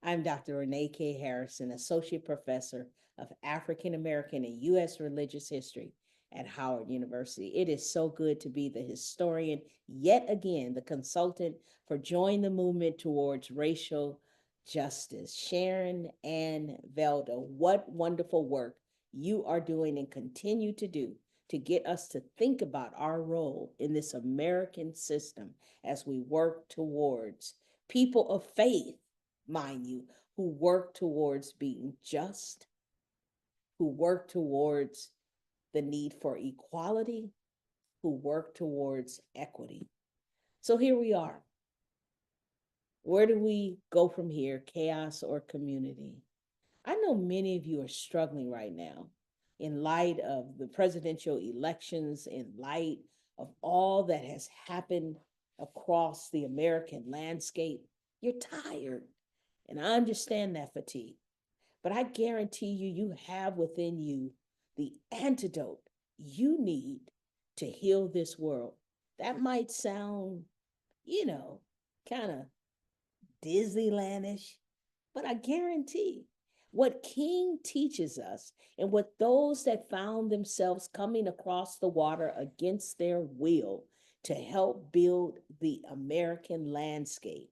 I'm Dr. Renee K. Harrison, Associate Professor of African American and U.S. Religious History at Howard University. It is so good to be the historian, yet again, the consultant for Join the Movement Towards Racial Justice. Sharon and Velda, what wonderful work you are doing and continue to do to get us to think about our role in this American system as we work towards people of faith, mind you, who work towards being just, who work towards the need for equality, who work towards equity. So here we are. Where do we go from here, chaos or community? I know many of you are struggling right now in light of the presidential elections, in light of all that has happened across the American landscape. You're tired. And I understand that fatigue. But I guarantee you, you have within you the antidote you need to heal this world. That might sound, you know, kind of Disneylandish, but I guarantee what King teaches us and what those that found themselves coming across the water against their will to help build the American landscape,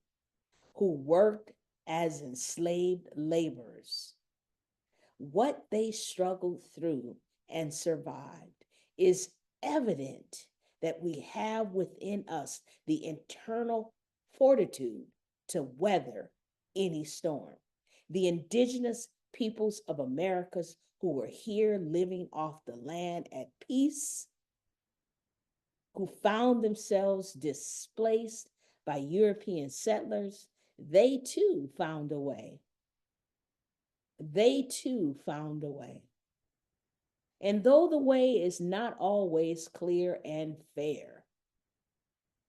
who worked as enslaved laborers, what they struggled through and survived is evident that we have within us the internal fortitude to weather any storm. The indigenous peoples of Americas who were here living off the land at peace, who found themselves displaced by European settlers, they too found a way. They too found a way. And though the way is not always clear and fair,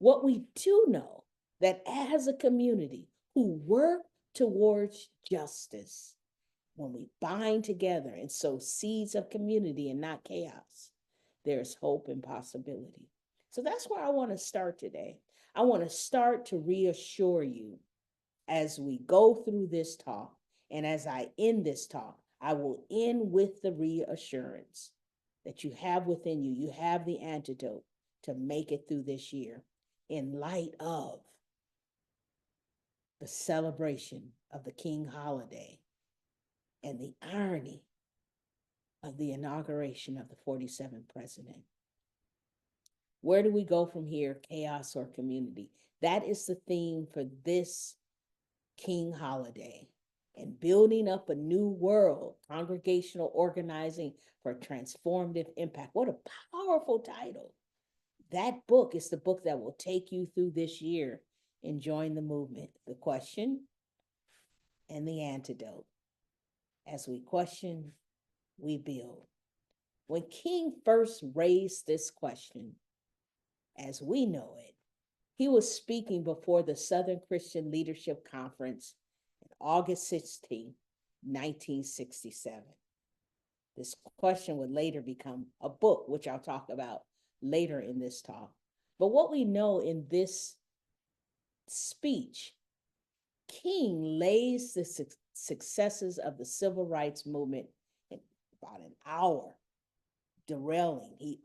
what we do know that as a community who work towards justice, when we bind together and sow seeds of community and not chaos, there's hope and possibility. So that's where I want to start today. I want to start to reassure you as we go through this talk, and as I end this talk, I will end with the reassurance that you have within you. You have the antidote to make it through this year in light of the celebration of the King holiday and the irony of the inauguration of the 47th president. Where do we go from here, chaos or community? That is the theme for this King holiday. And building up a new world, congregational organizing for transformative impact. What a powerful title. That book is the book that will take you through this year and join the movement. The question and the antidote. As we question, we build. When King first raised this question, as we know it, he was speaking before the Southern Christian Leadership Conference on August 16, 1967. This question would later become a book, which I'll talk about later in this talk. But what we know in this speech, King lays the successes of the civil rights movement in about an hour, derailing. He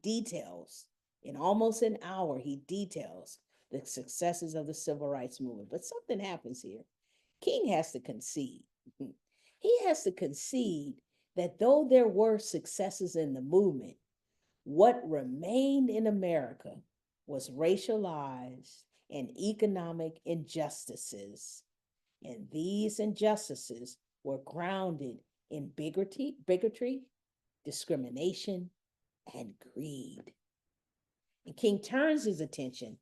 details, in almost an hour, he details the successes of the civil rights movement. But something happens here. King has to concede. He has to concede that though there were successes in the movement, what remained in America was racialized and economic injustices. And these injustices were grounded in bigotry, discrimination, and greed. And King turns his attention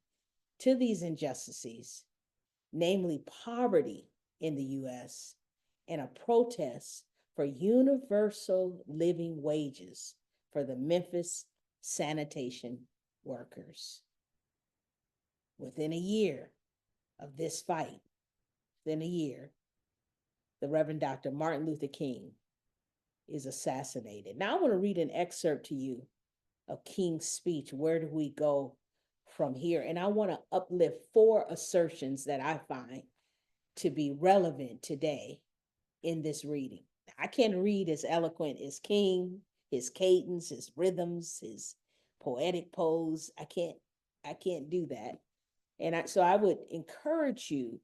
to these injustices, namely poverty in the US and a protest for universal living wages for the Memphis sanitation workers. Within a year of this fight, within a year, the Reverend Dr. Martin Luther King is assassinated. Now I want to read an excerpt to you of King's speech. Where do we go from here? And I want to uplift 4 assertions that I find to be relevant today in this reading. I can't read as eloquent as King, his cadence, his rhythms, his poetic pose. I can't do that. So I would encourage you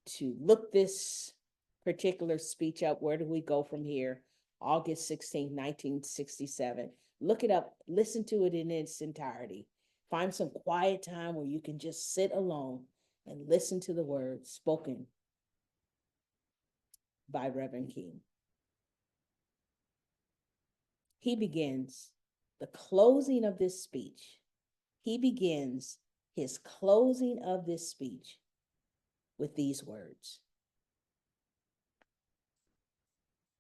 to look this particular speech up. Where do we go from here? August 16, 1967. Look it up, listen to it in its entirety. Find some quiet time where you can just sit alone and listen to the words spoken by Reverend King. He begins the closing of this speech. He begins his closing of this speech with these words.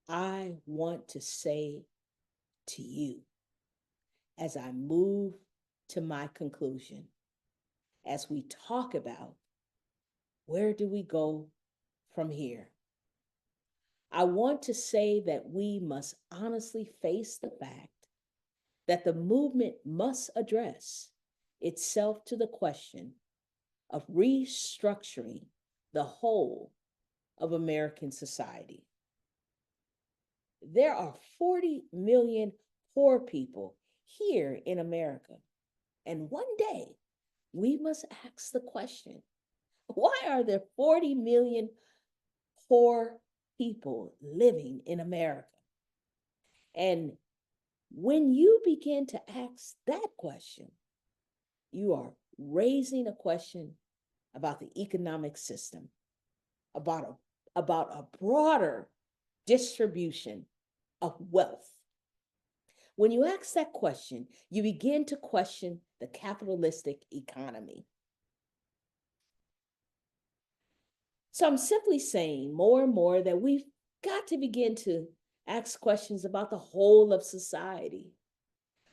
I want to say to you, as I move to my conclusion, as we talk about where do we go from here, I want to say that we must honestly face the fact that the movement must address itself to the question of restructuring the whole of American society. There are 40 million poor people here in America. And one day we must ask the question, why are there 40 million poor people living in America? And when you begin to ask that question, you are raising a question about the economic system, about a broader distribution of wealth. When you ask that question, you begin to question the capitalistic economy. So I'm simply saying more and more that we've got to begin to ask questions about the whole of society.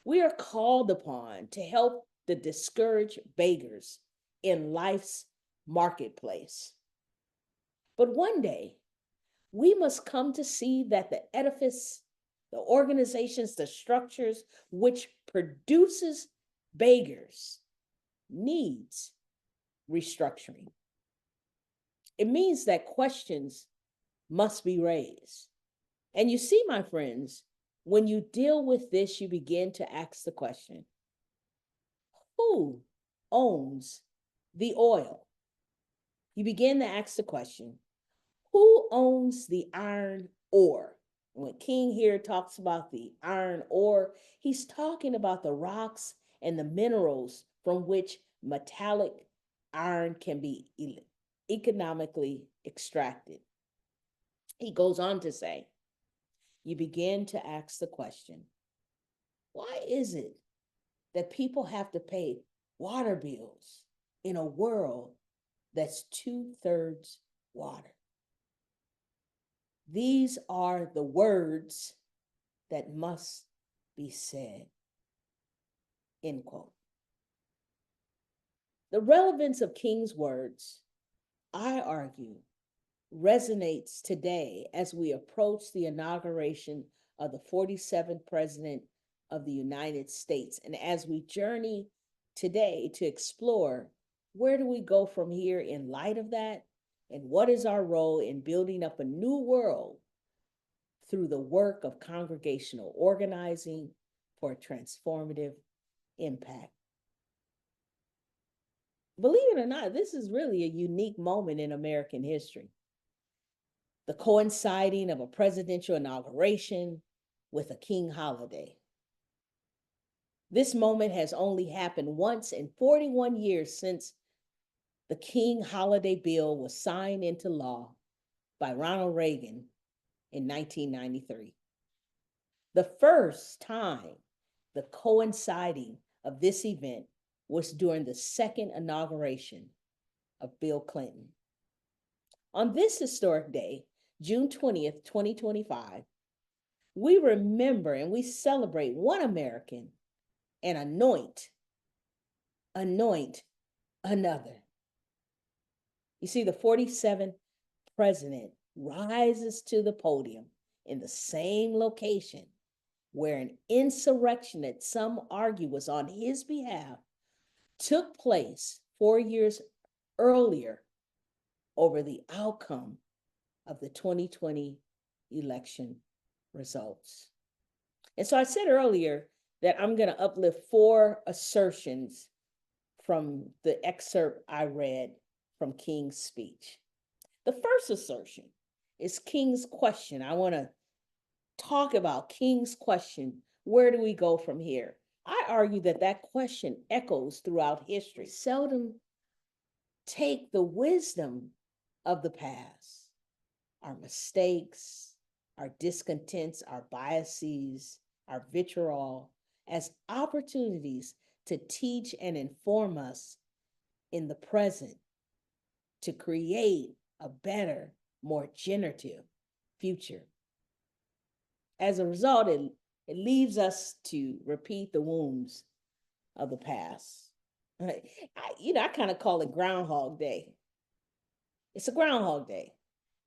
We are called upon to help the discouraged beggars in life's marketplace. But one day, we must come to see that the edifice, the organizations, the structures which produces beggars needs restructuring. It means that questions must be raised. And you see, my friends, when you deal with this, you begin to ask the question, who owns the oil? You begin to ask the question, who owns the iron ore? When King here talks about the iron ore, he's talking about the rocks and the minerals from which metallic iron can be economically extracted. He goes on to say, you begin to ask the question, why is it that people have to pay water bills in a world that's 2/3 water? These are the words that must be said, end quote. The relevance of King's words, I argue, resonates today as we approach the inauguration of the 47th President of the United States. And as we journey today to explore where do we go from here in light of that, and what is our role in building up a new world through the work of congregational organizing for a transformative impact. Believe it or not, this is really a unique moment in American history. The coinciding of a presidential inauguration with a King holiday. This moment has only happened once in 41 years since the King holiday bill was signed into law by Ronald Reagan in 1993. The first time the coinciding of this event was during the second inauguration of Bill Clinton. On this historic day, June 20th, 2025, we remember and we celebrate one American and anoint another. You see, the 47th president rises to the podium in the same location where an insurrection that some argue was on his behalf took place 4 years earlier over the outcome of the 2020 election results. And so I said earlier that I'm going to uplift 4 assertions from the excerpt I read from King's speech. The first assertion is King's question. I want to talk about King's question. Where do we go from here? I argue that that question echoes throughout history. Seldom take the wisdom of the past, our mistakes, our discontents, our biases, our vitriol, as opportunities to teach and inform us in the present to create a better, more generative future. As a result, it leaves us to repeat the wounds of the past. I kind of call it Groundhog Day. It's a Groundhog Day.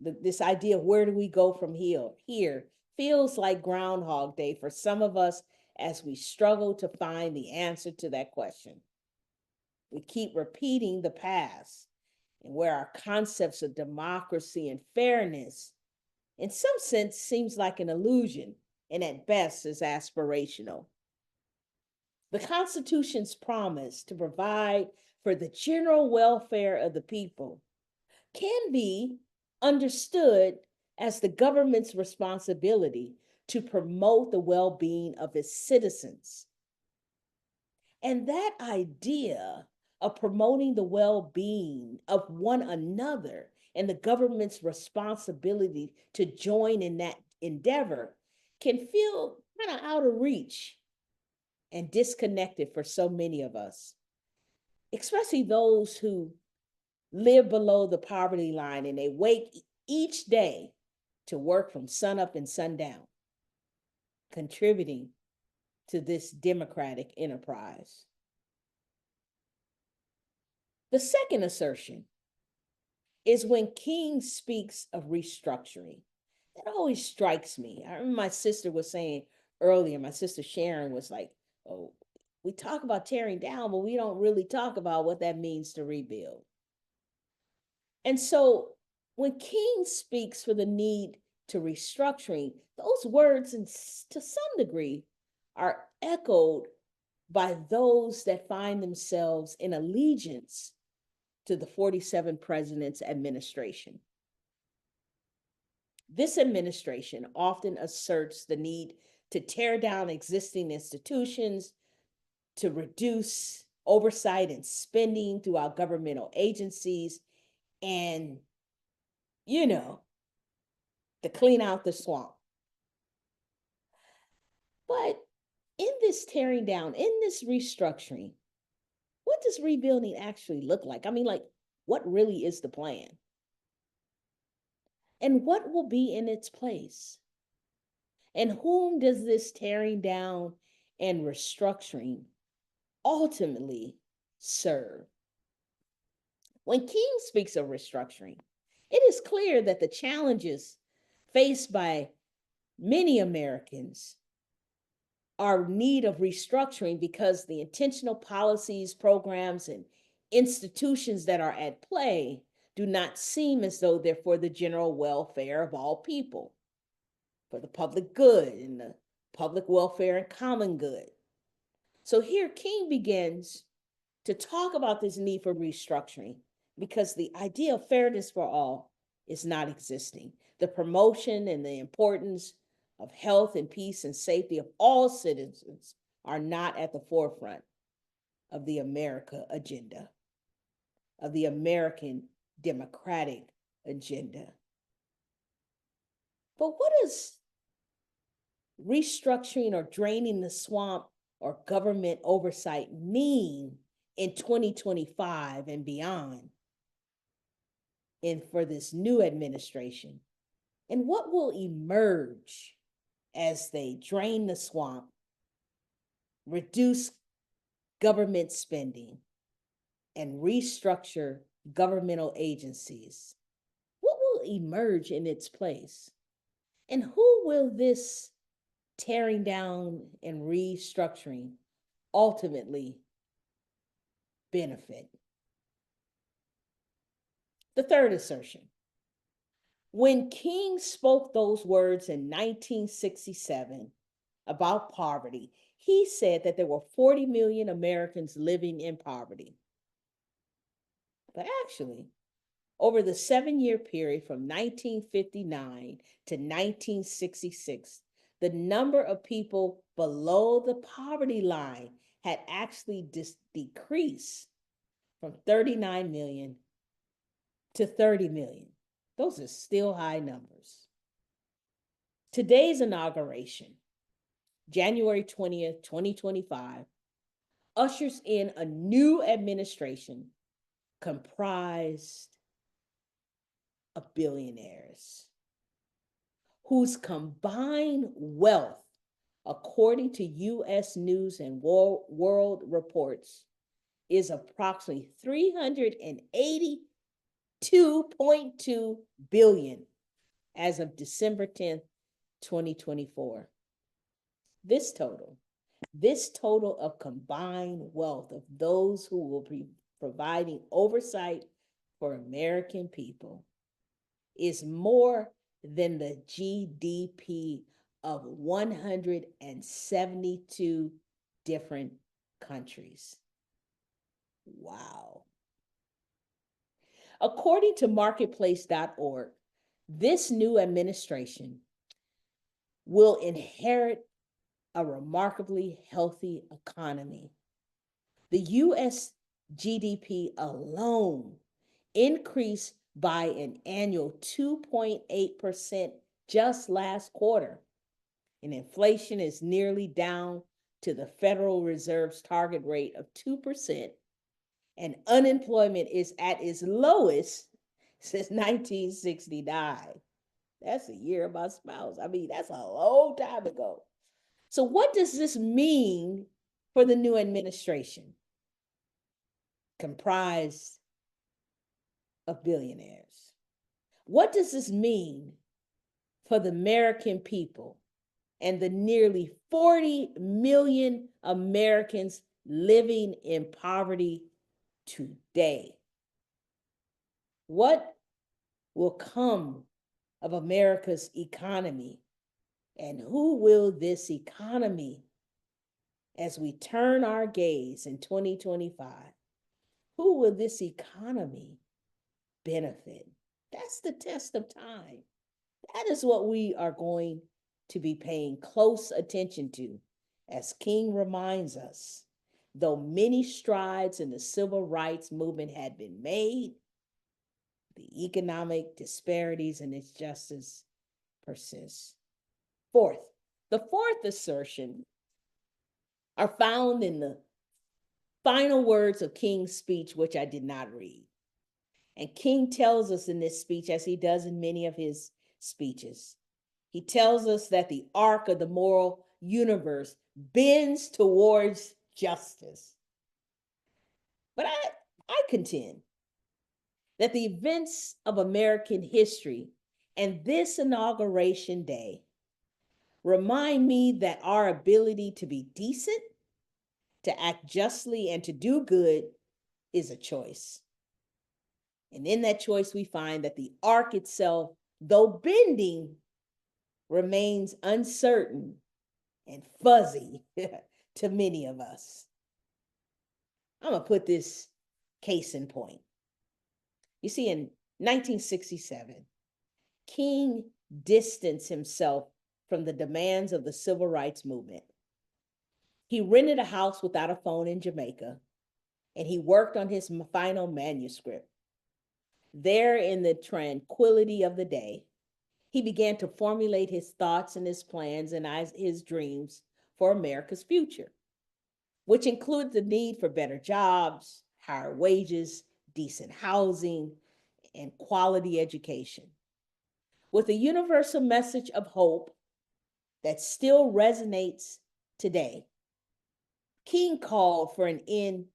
This idea of where do we go from here feels like Groundhog Day for some of us as we struggle to find the answer to that question. We keep repeating the past and where our concepts of democracy and fairness, in some sense, seems like an illusion and at best is aspirational. The Constitution's promise to provide for the general welfare of the people can be understood as the government's responsibility to promote the well-being of its citizens. And that idea of promoting the well-being of one another and the government's responsibility to join in that endeavor can feel kind of out of reach and disconnected for so many of us, especially those who live below the poverty line and they wake each day to work from sunup and sundown, contributing to this democratic enterprise. The second assertion is when King speaks of restructuring. That always strikes me. I remember my sister was saying earlier, my sister Sharon was like, oh, we talk about tearing down, but we don't really talk about what that means to rebuild. And so when King speaks for the need to restructuring, those words, to some degree, are echoed by those that find themselves in allegiance to the 47 president's administration. This administration often asserts the need to tear down existing institutions, to reduce oversight and spending throughout governmental agencies, and, to clean out the swamp. But in this tearing down, in this restructuring, what does rebuilding actually look like? I mean, what really is the plan? And what will be in its place? And whom does this tearing down and restructuring ultimately serve? When King speaks of restructuring, it is clear that the challenges faced by many Americans are in need of restructuring because the intentional policies, programs, and institutions that are at play do not seem as though they're for the general welfare of all people, for the public good and the public welfare and common good. So here King begins to talk about this need for restructuring because the idea of fairness for all is not existing. The promotion and the importance of health and peace and safety of all citizens are not at the forefront of the America agenda, of the American democratic agenda. But what does restructuring or draining the swamp or government oversight mean in 2025 and beyond, and for this new administration? And what will emerge as they drain the swamp, reduce government spending, and restructure governmental agencies? What will emerge in its place? And who will this tearing down and restructuring ultimately benefit? The third assertion. When King spoke those words in 1967 about poverty, he said that there were 40 million Americans living in poverty. But actually, over the 7-year period from 1959 to 1966, the number of people below the poverty line had actually decreased from 39 million to 30 million. Those are still high numbers. Today's inauguration, January 20th, 2025, ushers in a new administration comprised of billionaires whose combined wealth, according to US News and World Reports, is approximately 382.2 billion as of December 10th, 2024. This total of combined wealth of those who will be providing oversight for American people is more than the GDP of 172 different countries. Wow. According to marketplace.org, this new administration will inherit a remarkably healthy economy. The US GDP alone increased by an annual 2.8% just last quarter. And inflation is nearly down to the Federal Reserve's target rate of 2%. And unemployment is at its lowest since 1969. That's a year of my spouse. I mean, that's a long time ago. So what does this mean for the new administration comprised of billionaires? What does this mean for the American people and the nearly 40 million Americans living in poverty today? What will come of America's economy? And who will this economy, as we turn our gaze in 2025, who will this economy benefit? That's the test of time. That is what we are going to be paying close attention to, as King reminds us. Though many strides in the civil rights movement had been made, the economic disparities and injustice persist. The fourth assertion are found in the final words of King's speech, which I did not read. And King tells us in this speech, as he does in many of his speeches, he tells us that the arc of the moral universe bends towards justice. But I contend that the events of American history and this inauguration day remind me that our ability to be decent, to act justly, and to do good is a choice. And in that choice, we find that the arc itself, though bending, remains uncertain and fuzzy to many of us. I'm going to put this case in point. You see, in 1967, King distanced himself from the demands of the civil rights movement. He rented a house without a phone in Jamaica, and he worked on his final manuscript. There, in the tranquility of the day, he began to formulate his thoughts and his plans and his dreams for America's future, which include the need for better jobs, higher wages, decent housing, and quality education. With a universal message of hope that still resonates today, King called for an end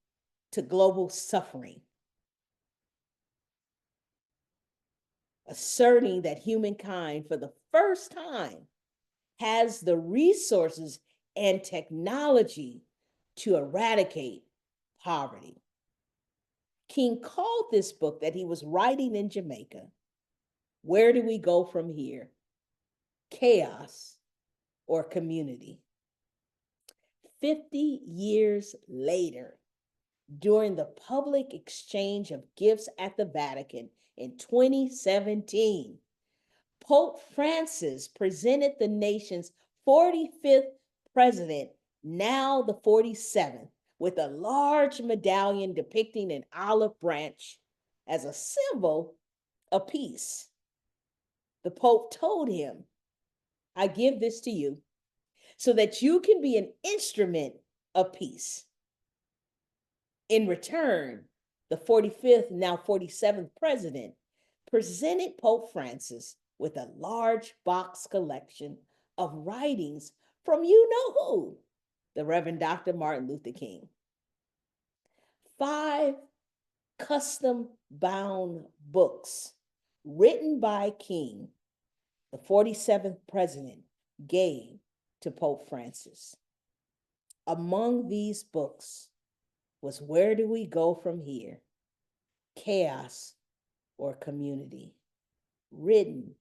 to global suffering, asserting that humankind, for the first time, has the resources and technology to eradicate poverty. King called this book that he was writing in Jamaica, Where Do We Go From Here? Chaos or Community. 50 years later, during the public exchange of gifts at the Vatican in 2017, Pope Francis presented the nation's 45th president, now the 47th, with a large medallion depicting an olive branch as a symbol of peace. The Pope told him, I give this to you so that you can be an instrument of peace. In return, the 45th, now 47th president presented Pope Francis with a large box collection of writings from you know who, the Reverend Dr. Martin Luther King. 5 custom bound books written by King, the 47th president, gave to Pope Francis. Among these books was Where Do We Go From Here? Chaos or Community, written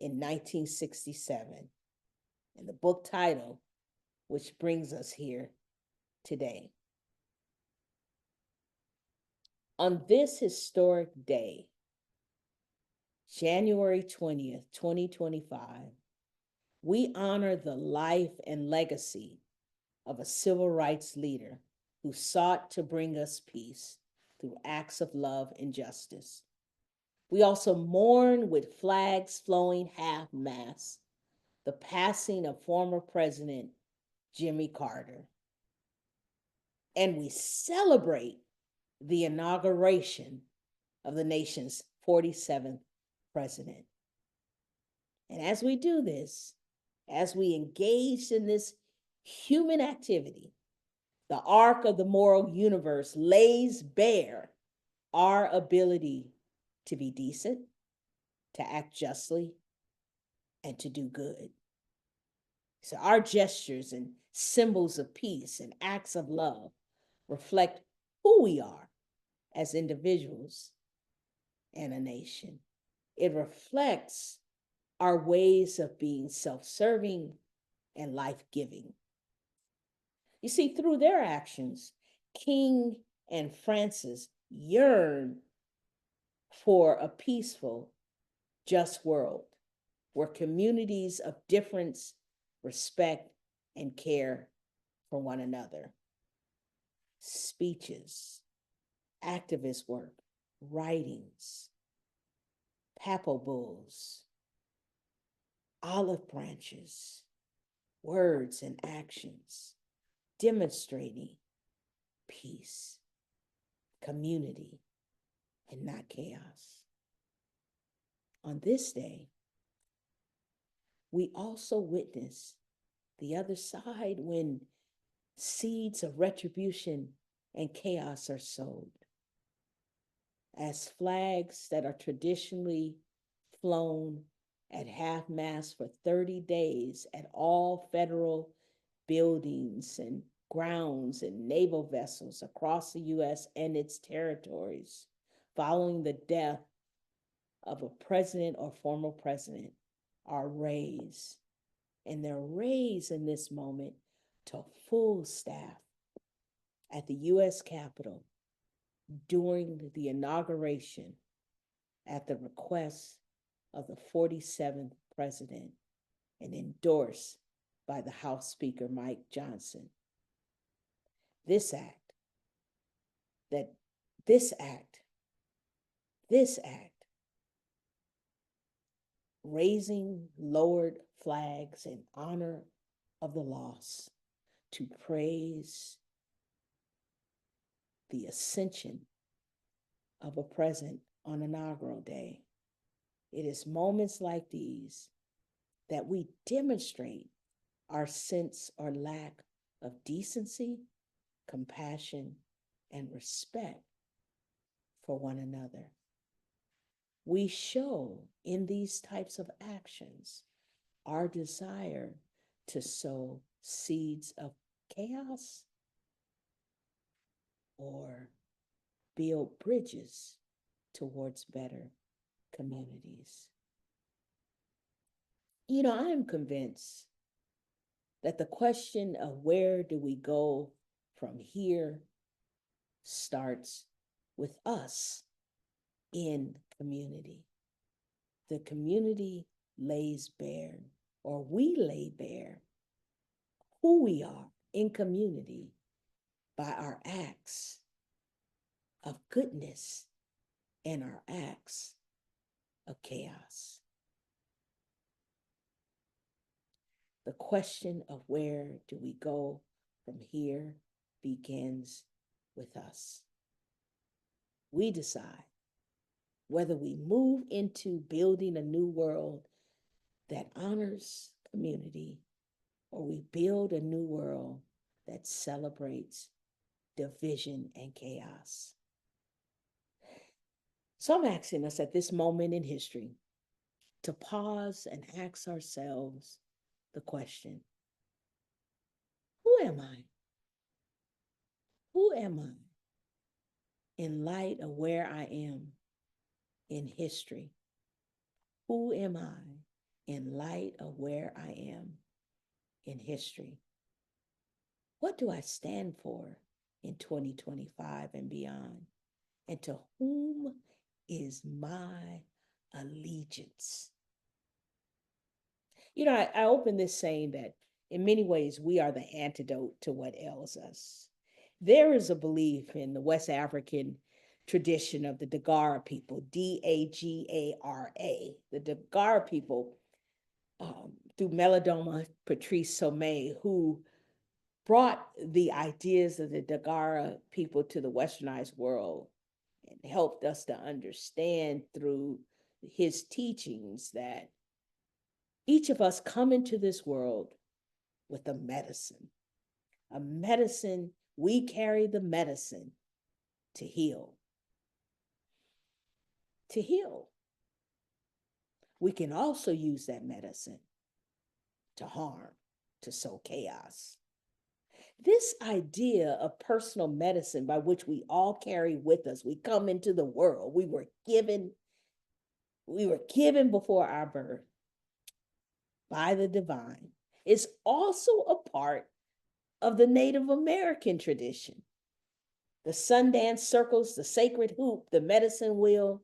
in 1967. And the book title, which brings us here today. On this historic day, January 20th, 2025, we honor the life and legacy of a civil rights leader who sought to bring us peace through acts of love and justice. We also mourn with flags flowing half-mast the passing of former President Jimmy Carter. And we celebrate the inauguration of the nation's 47th president. And as we do this, as we engage in this human activity, the arc of the moral universe lays bare our ability to be decent, to act justly, and to do good. So our gestures and symbols of peace and acts of love reflect who we are as individuals and a nation. It reflects our ways of being self-serving and life-giving. You see, through their actions, King and Francis yearn for a peaceful, just world where communities of difference respect and care for one another. Speeches, activist work, writings, papal bulls, olive branches, words and actions demonstrating peace, community, and not chaos. On this day, we also witness the other side when seeds of retribution and chaos are sowed. As flags that are traditionally flown at half-mast for 30 days at all federal buildings and grounds and naval vessels across the U.S. and its territories following the death of a president or former president are raised. And they're raised in this moment to full staff at the U.S. Capitol during the inauguration at the request of the 47th president and endorsed by the House Speaker Mike Johnson. This act, raising lowered flags in honor of the loss to praise the ascension of a president on inaugural day. It is moments like these that we demonstrate our sense or lack of decency, compassion, and respect for one another. We show in these types of actions our desire to sow seeds of chaos or build bridges towards better communities. I am convinced that the question of where do we go from here starts with us in community. The community lays bare, or we lay bare, who we are in community by our acts of goodness and our acts of chaos. The question of where do we go from here begins with us. We decide whether we move into building a new world that honors community, or we build a new world that celebrates division and chaos. So I'm asking us at this moment in history to pause and ask ourselves the question, who am I? Who am I in light of where I am in history? Who am I in light of where I am in history? What do I stand for in 2025 and beyond? And to whom is my allegiance? I open this saying that in many ways we are the antidote to what ails us. There is a belief in the West African tradition of the Dagara people, Dagara, the Dagara people, through Melodoma Patrice Somé, who brought the ideas of the Dagara people to the westernized world and helped us to understand through his teachings that each of us come into this world with a medicine. A medicine, we carry the medicine to heal. To heal. We can also use that medicine to harm, to sow chaos. This idea of personal medicine by which we all carry with us, we come into the world, we were given before our birth by the divine, is also a part of the Native American tradition. The Sundance circles, the sacred hoop, the medicine wheel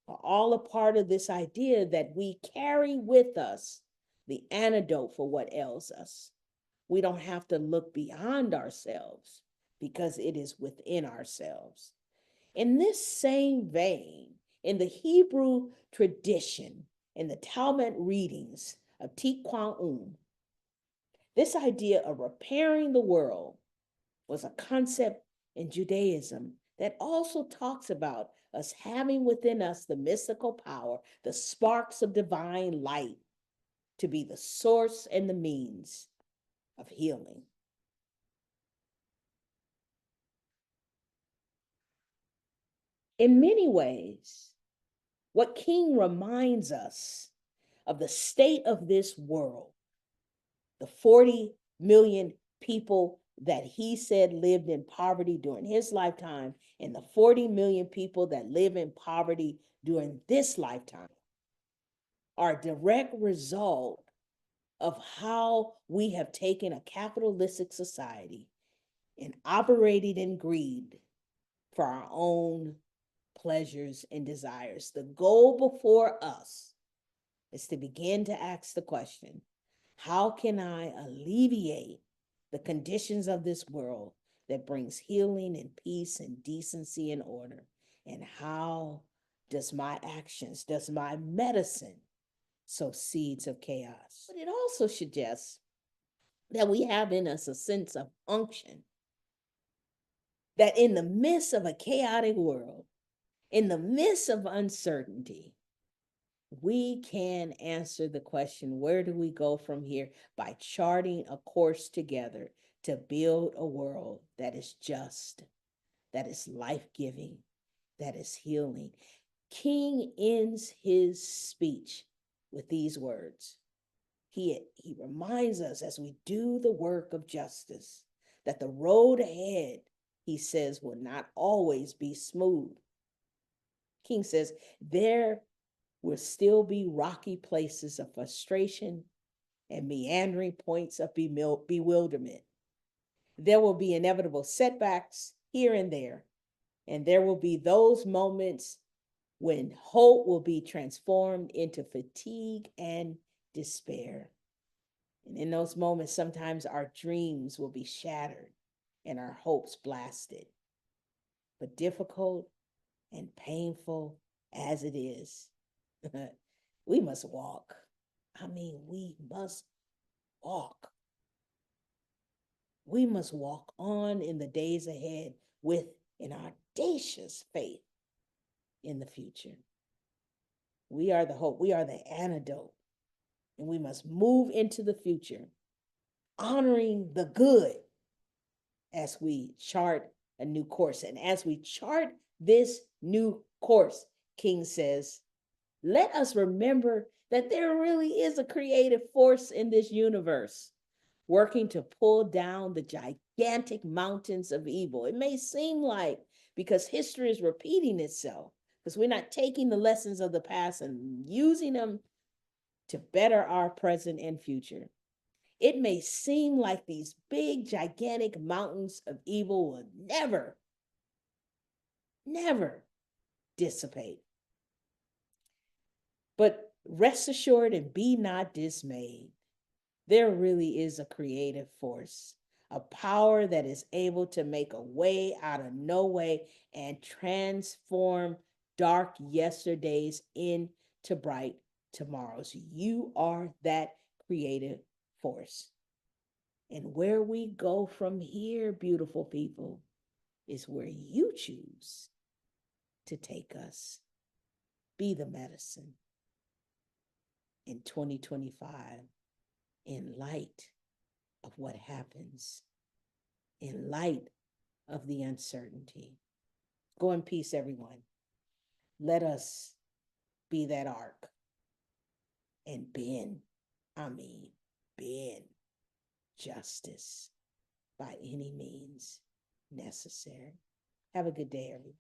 are all a part of this idea that we carry with us the antidote for what ails us. We don't have to look beyond ourselves because it is within ourselves. In this same vein, in the Hebrew tradition, in the Talmud readings of Tikkun, this idea of repairing the world was a concept in Judaism that also talks about us having within us the mystical power, the sparks of divine light, to be the source and the means of healing. In many ways, what King reminds us of the state of this world, the 40 million people that he said lived in poverty during his lifetime, and the 40 million people that live in poverty during this lifetime, are a direct result of how we have taken a capitalistic society and operated in greed for our own pleasures and desires. The goal before us is to begin to ask the question, how can I alleviate the conditions of this world that brings healing and peace and decency and order? And how does my actions, does my medicine sow seeds of chaos? But it also suggests that we have in us a sense of unction, that in the midst of a chaotic world, in the midst of uncertainty, we can answer the question, where do we go from here, by charting a course together to build a world that is just, that is life-giving, that is healing. King ends his speech with these words. He reminds us as we do the work of justice that the road ahead he says, will not always be smooth. King says, there will still be rocky places of frustration and meandering points of bewilderment. There will be inevitable setbacks here and there will be those moments when hope will be transformed into fatigue and despair. And in those moments, sometimes our dreams will be shattered and our hopes blasted. But difficult and painful as it is, we must walk. I mean, we must walk. We must walk on in the days ahead with an audacious faith in the future. We are the hope. We are the antidote. And we must move into the future, honoring the good as we chart a new course. And as we chart this new course, King says, let us remember that there really is a creative force in this universe working to pull down the gigantic mountains of evil. It may seem like, because history is repeating itself, because we're not taking the lessons of the past and using them to better our present and future. It may seem like these big, gigantic mountains of evil will never, never dissipate. But rest assured and be not dismayed. There really is a creative force, a power that is able to make a way out of no way and transform dark yesterdays into bright tomorrows. You are that creative force. And where we go from here, beautiful people, is where you choose to take us. Be the medicine in 2025 in light of what happens, in light of the uncertainty. Go in peace, everyone. Let us be that ark and bend justice by any means necessary. Have a good day, everyone.